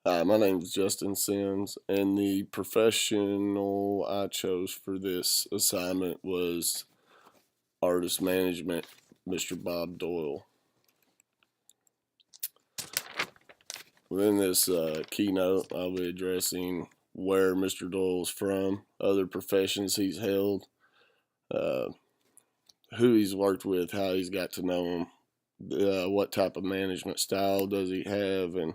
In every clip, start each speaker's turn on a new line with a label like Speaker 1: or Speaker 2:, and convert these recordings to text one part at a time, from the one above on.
Speaker 1: Hi, my name is JSims, and the professional I chose for this assignment was artist management, Mr. BobDoyle. Within this keynote, I'll be addressing where Mr. Doyle is from, other professions he's held, uh, who he's worked with, how he's got to know him, what type of management style does he have, and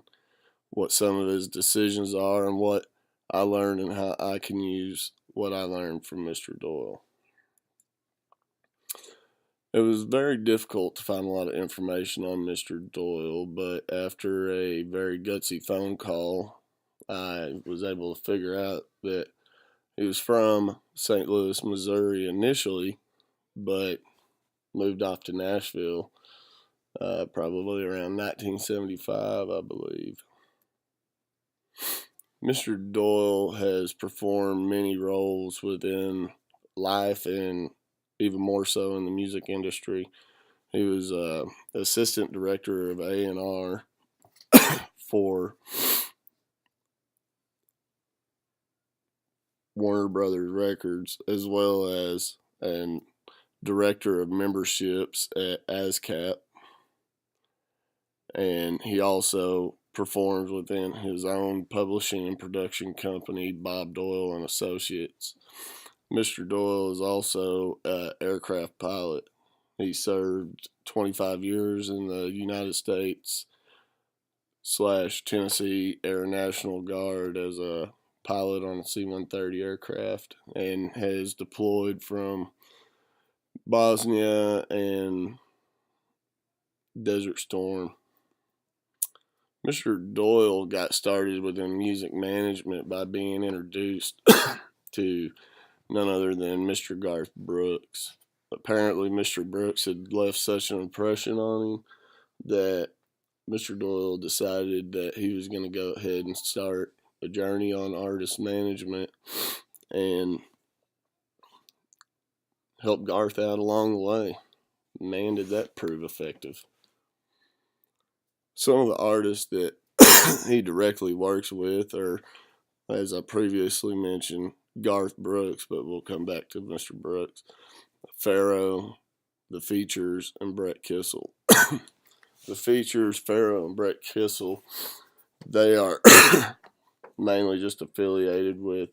Speaker 1: what some of his decisions are, and what I learned and how I can use what I learned from Mr. Doyle. It was very difficult to find a lot of information on Mr. Doyle, but after a very gutsy phone call, I was able to figure out that he was from St. Louis, Missouri initially, but moved off to Nashville probably around 1975, I believe. Mr. Doyle has performed many roles within life and even more so in the music industry. He was assistant director of A&R for Warner Brothers Records, as well as an director of memberships at ASCAP, and he also performs within his own publishing and production company, BobDoyle and Associates. Mr. Doyle is also an aircraft pilot. He served 25 years in the United States / Tennessee Air National Guard as a pilot on a C-130 aircraft, and has deployed from Bosnia and Desert Storm. Mr. Doyle got started within music management by being introduced to none other than Mr. Garth Brooks. Apparently, Mr. Brooks had left such an impression on him that Mr. Doyle decided that he was going to go ahead and start a journey on artist management and help Garth out along the way. Man, did that prove effective. Some of the artists that he directly works with are, as I previously mentioned, Garth Brooks, but we'll come back to Mr. Brooks, Pharaoh, The Features, and Brett Kissel. The Features, Pharaoh, and Brett Kissel, they are mainly just affiliated with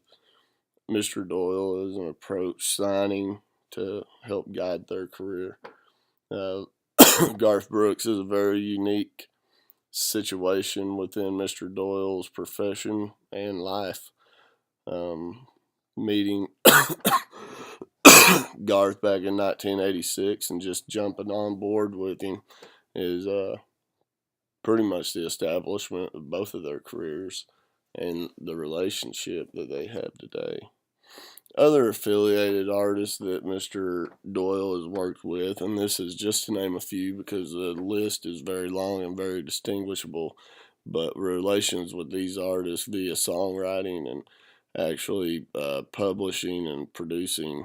Speaker 1: Mr. Doyle as an approach signing to help guide their career. Garth Brooks is a very unique situation within Mr. Doyle's profession and life. Meeting Garth back in 1986 and just jumping on board with him is pretty much the establishment of both of their careers and the relationship that they have today. Other affiliated artists that Mr. Doyle has worked with, and this is just to name a few because the list is very long and very distinguishable, but relations with these artists via songwriting and actually publishing and producing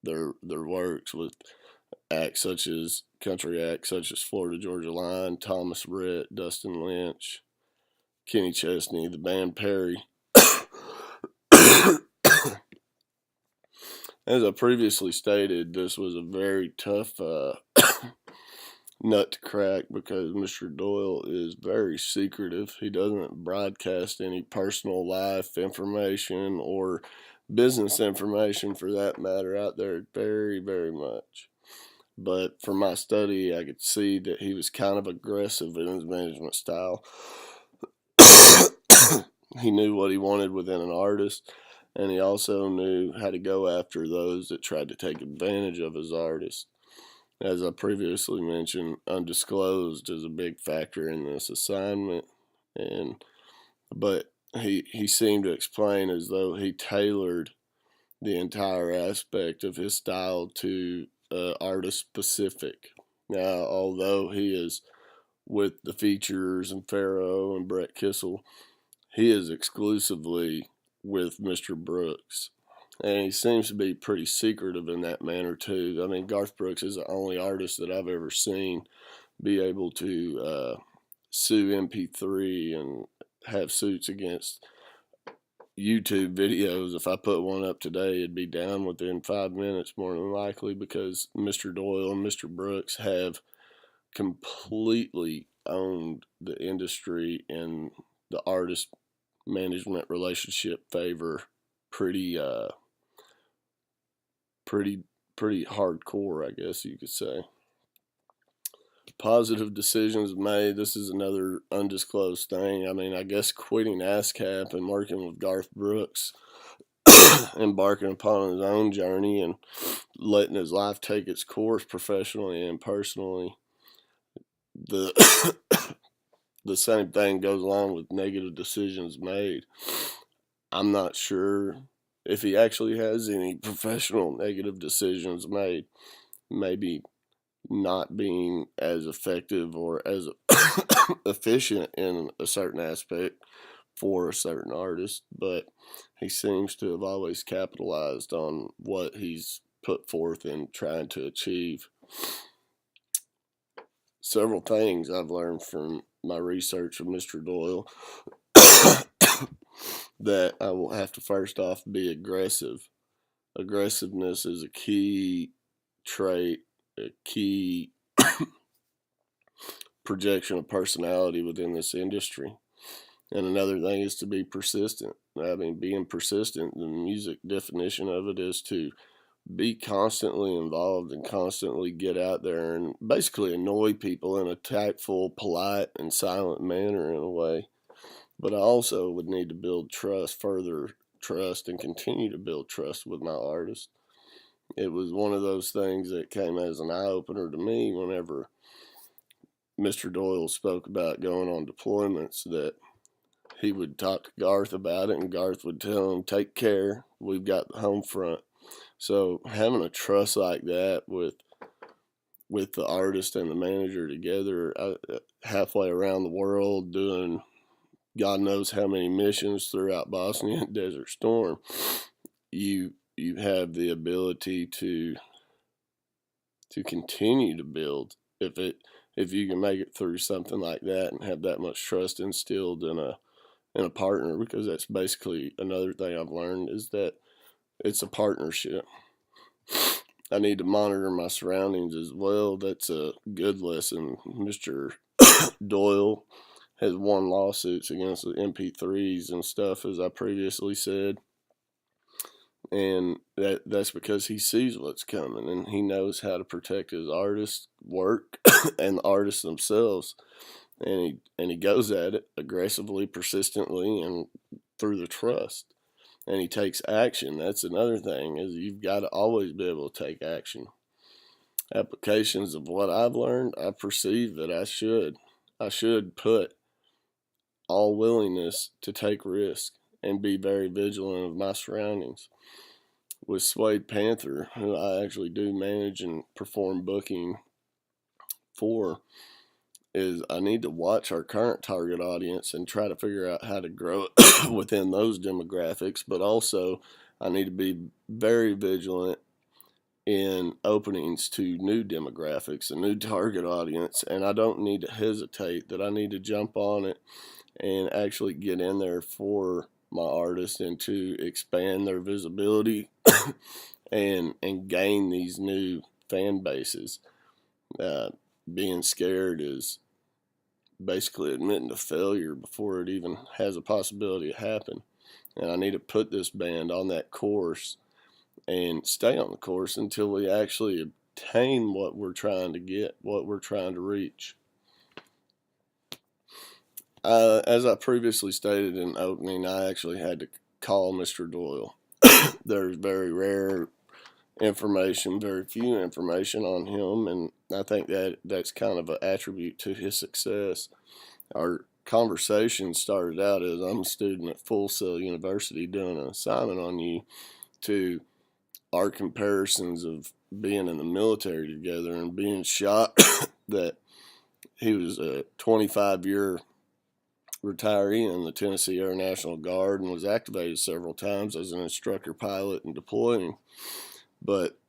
Speaker 1: their works with country acts such as Florida Georgia Line, Thomas Rhett, Dustin Lynch, Kenny Chesney, the band Perry. As I previously stated, this was a very tough nut to crack because Mr. Doyle is very secretive. He doesn't broadcast any personal life information or business information, for that matter, out there very, very much. But from my study, I could see that he was kind of aggressive in his management style. He knew what he wanted within an artist, and he also knew how to go after those that tried to take advantage of his artist. As I previously mentioned, undisclosed is a big factor in this assignment, but he seemed to explain as though he tailored the entire aspect of his style to artist specific. Now, although he is with the Features and Pharaoh and Brett Kissel, he is exclusively with Mr. Brooks. And he seems to be pretty secretive in that manner, too. I mean, Garth Brooks is the only artist that I've ever seen be able to sue MP3 and have suits against YouTube videos. If I put one up today, it'd be down within 5 minutes more than likely, because Mr. Doyle and Mr. Brooks have completely owned the industry in the artist management relationship favor pretty hardcore, I guess you could say. Positive decisions made. This is another undisclosed thing. I mean, I guess quitting ASCAP and working with Garth Brooks, embarking upon his own journey and letting his life take its course professionally and personally. The the same thing goes along with negative decisions made. I'm not sure if he actually has any professional negative decisions made. Maybe not being as effective or as efficient in a certain aspect for a certain artist, but he seems to have always capitalized on what he's put forth in trying to achieve. Several things I've learned from my research of Mr. Doyle that I will have to first off be aggressive. Aggressiveness is a key trait, a key projection of personality within this industry. And another thing is to be persistent. I mean, being persistent, the music definition of it is to be constantly involved and constantly get out there and basically annoy people in a tactful, polite, and silent manner in a way. But I also would need to build trust, further trust, and continue to build trust with my artist. It was one of those things that came as an eye-opener to me whenever Mr. Doyle spoke about going on deployments, that he would talk to Garth about it, and Garth would tell him, take care, we've got the home front. So having a trust like that with the artist and the manager together, halfway around the world, doing God knows how many missions throughout Bosnia and Desert Storm, you have the ability to continue to build if you can make it through something like that and have that much trust instilled in a partner, because that's basically another thing I've learned, is that it's a partnership. I need to monitor my surroundings as well. That's a good lesson. Mr. Doyle has won lawsuits against the MP3s and stuff, as I previously said. And that's because he sees what's coming, and he knows how to protect his artist's work and the artists themselves. And he goes at it aggressively, persistently, and through the trust. And he takes action. That's another thing, is you've got to always be able to take action. Applications of what I've learned, I perceive that I should put all willingness to take risk and be very vigilant of my surroundings. With Suede Panther, who I actually do manage and perform booking for, is I need to watch our current target audience and try to figure out how to grow it within those demographics, but also I need to be very vigilant in openings to new demographics, a new target audience, and I don't need to hesitate, that I need to jump on it and actually get in there for my artists and to expand their visibility and gain these new fan bases. Being scared is basically admitting to failure before it even has a possibility to happen. And I need to put this band on that course and stay on the course until we actually obtain what we're trying to get, what we're trying to reach. As I previously stated in opening, I actually had to call Mr. Doyle. There's very rare information, very few information on him, and I think that's kind of an attribute to his success. Our conversation started out as, I'm a student at Full Sail University doing an assignment on you, to our comparisons of being in the military together and being shocked that he was a 25-year retiree in the Tennessee Air National Guard and was activated several times as an instructor pilot and deploying. But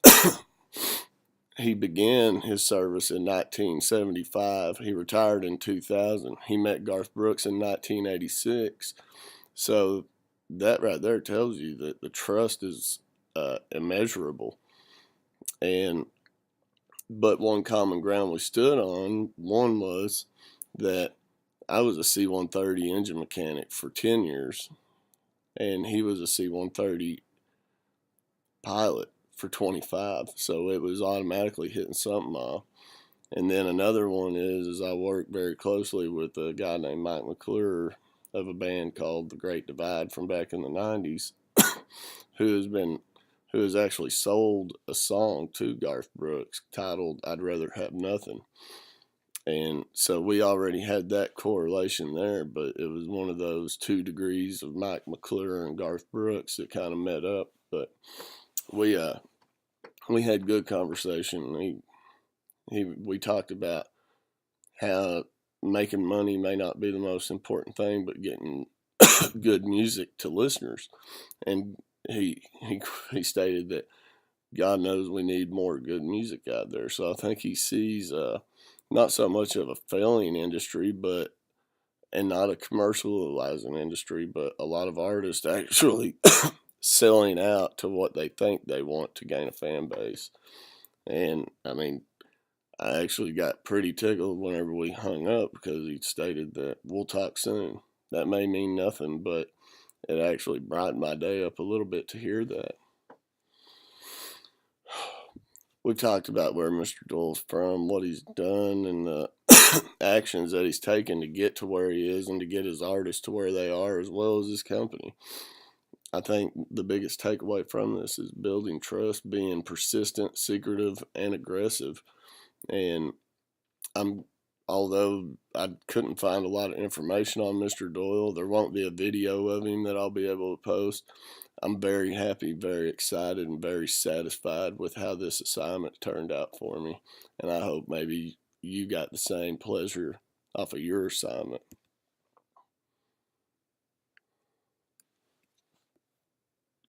Speaker 1: he began his service in 1975. He retired in 2000. He met Garth Brooks in 1986. So that right there tells you that the trust is immeasurable. But one common ground we stood on, one was that I was a C-130 engine mechanic for 10 years, and he was a C-130 pilot for 25, so it was automatically hitting something off. And then another one is I work very closely with a guy named Mike McClure of a band called The Great Divide from back in the 90s, who has actually sold a song to Garth Brooks titled I'd Rather Have Nothing. And so we already had that correlation there, but it was one of those 2 degrees of Mike McClure and Garth Brooks that kind of met up. But we had good conversation. We talked about how making money may not be the most important thing, but getting good music to listeners. And he stated that God knows we need more good music out there. So I think he sees not so much of a failing industry, and not a commercializing industry, but a lot of artists actually selling out to what they think they want to gain a fan base. And I mean, I actually got pretty tickled whenever we hung up because he stated that we'll talk soon. That may mean nothing, but it actually brightened my day up a little bit to hear that. We've talked about where Mr. Doyle's from, what he's done, and the actions that he's taken to get to where he is and to get his artists to where they are, as well as his company. I think the biggest takeaway from this is building trust, being persistent, secretive, and aggressive. And although I couldn't find a lot of information on Mr. Doyle, there won't be a video of him that I'll be able to post. I'm very happy, very excited, and very satisfied with how this assignment turned out for me. And I hope maybe you got the same pleasure off of your assignment.